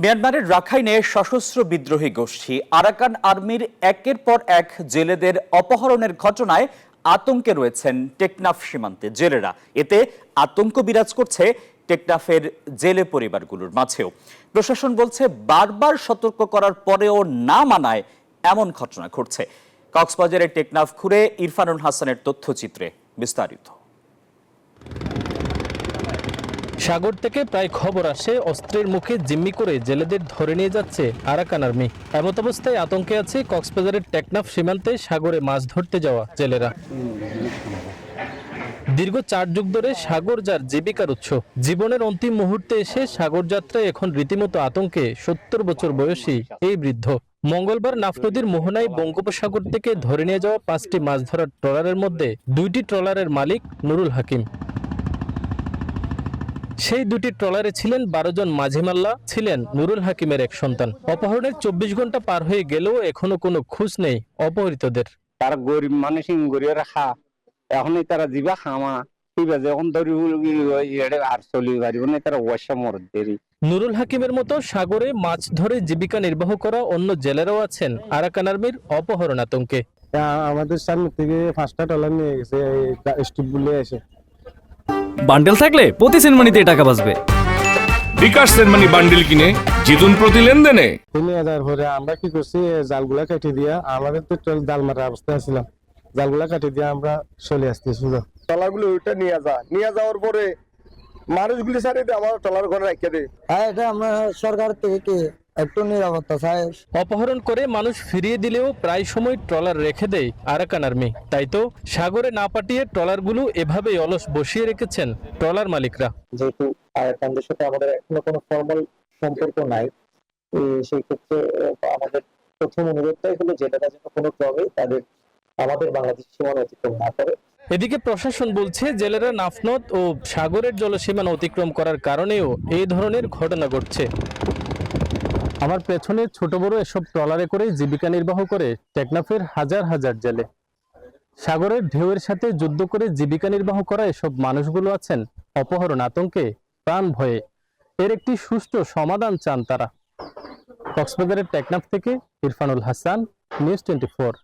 মিয়ানমারের রাখাইনে সশস্ত্র বিদ্রোহী গোষ্ঠী আরাকান আর্মির একের পর এক জেলেদের অপহরণের ঘটনায় আতঙ্কে রয়েছেন টেকনাফ সীমান্তে জেলেরা। এতে আতঙ্ক বিরাজ করছে টেকনাফের জেলে পরিবারগুলোর মাঝেও। প্রশাসন বলছে বারবার সতর্ক করার পরেও না মানায় এমন ঘটনা ঘটছে। কক্সবাজারের টেকনাফ ঘুরে ইরফানুল হাসানের তথ্যচিত্রে বিস্তারিত। সাগর থেকে প্রায় খবর আসে অস্ত্রের মুখে জিম্মি করে জেলেদের ধরে নিয়ে যাচ্ছে আরাকান আর্মি। এমত অবস্থায় আতঙ্কে আছে কক্সবাজারের টেকনাফ সীমান্তে সাগরে মাছ ধরতে যাওয়া জেলেরা। দীর্ঘ 4 যুগ ধরে সাগর যার জীবিকার উৎস, জীবনের অন্তিম মুহূর্তে এসে সাগর যাত্রায় এখন রীতিমতো আতঙ্কে 70 বছর বয়সী এই বৃদ্ধ। মঙ্গলবার নাফ নদীর মোহনায় বঙ্গোপসাগর থেকে ধরে নিয়ে যাওয়া 5টি মাছ ধরার ট্রলারের মধ্যে 2টি ট্রলারের মালিক নুরুল হাকিম। সেই 2টি ট্রলারে ছিলেন 12 জন মাঝিমাল্লা, ছিলেন নুরুল হাকিমের এক সন্তান। অপহরণের 24 ঘন্টা পার হয়ে গেলেও এখনো কোনো খোঁজ নেই অপহৃতদের। তারা গরিব মানুষ গড়িয়ে রাখা, এখনই তারা দিবা খামা এখন ধরি আর চলি পারিব না, তারা ওয়াসা মর দেরি। নুরুল হাকিমের মতো সাগরে মাছ ধরে জীবিকা নির্বাহ করা অন্য জেলেরাও আছেন আরাকান আর্মির অপহরণ আতঙ্কে। আমাদের সামনে থেকে 5টা ট্রলার নিয়ে গেছে, স্টিপ বলে এসে। বান্ডেল থাকলে প্রতি সেনমানিতে টাকা বাঁচবে। বিকাশ সেনমানি বান্ডেল কিনে জিতুন প্রতি লেনদেনে। 3000 পরে আমরা কি করছি, জালগুলা কেটে দিয়া, আমাদের তো জাল মারা অবস্থায় ছিলাম, জালগুলা কেটে দিয়ে আমরা চলে আসতেছি। ট্রলারগুলো ওইটা নিয়ে যাওয়ার পরে মানুষগুলি সারি আমার ট্রলার ঘরে রেখে দেয়। হ্যাঁ, এটা আমরা সরকার থেকে কি একটু নিরাপত্তা চাই। অপহরণ করে মানুষ ফিরিয়ে দিলেও প্রায় সময় ট্রলার রেখে দেয় আরাকান আর্মি। তাই তো সাগরে না পাঠিয়ে ট্রলারগুলো এভাবেই অলস বসিয়ে রেখেছেন ট্রলার মালিকরা। যেহেতু আরাকানদের সাথে আমাদের এখনো কোনো ফর্মাল সম্পর্ক নাই, সেই ক্ষেত্রে আমাদের প্রথম অনুরোধটাই হলো জেলেরা যেন কোনো ক্রমে তাদের আমাদের বাংলাদেশ সীমানা অতিক্রম না করে। এদিকে প্রশাসন বলছে জেলেরা নাফনদ ও সাগরের জলসীমানা অতিক্রম করার কারণেও এই ধরনের ঘটনা ঘটছে। আমার পেছনে ছোট বড় এসব ট্রলারে করে জীবিকা নির্বাহ করে টেকনাফের হাজার হাজার জেলে। সাগরের ঢেউয়ের সাথে যুদ্ধ করে জীবিকা নির্বাহ করা এসব মানুষগুলো আছেন অপহরণ আতঙ্কে, প্রাণ ভয়ে। এর একটি সুষ্ঠু সমাধান চান তারা। কক্সবাজারের টেকনাফ থেকে ইরফানুল হাসান, নিউজ 24।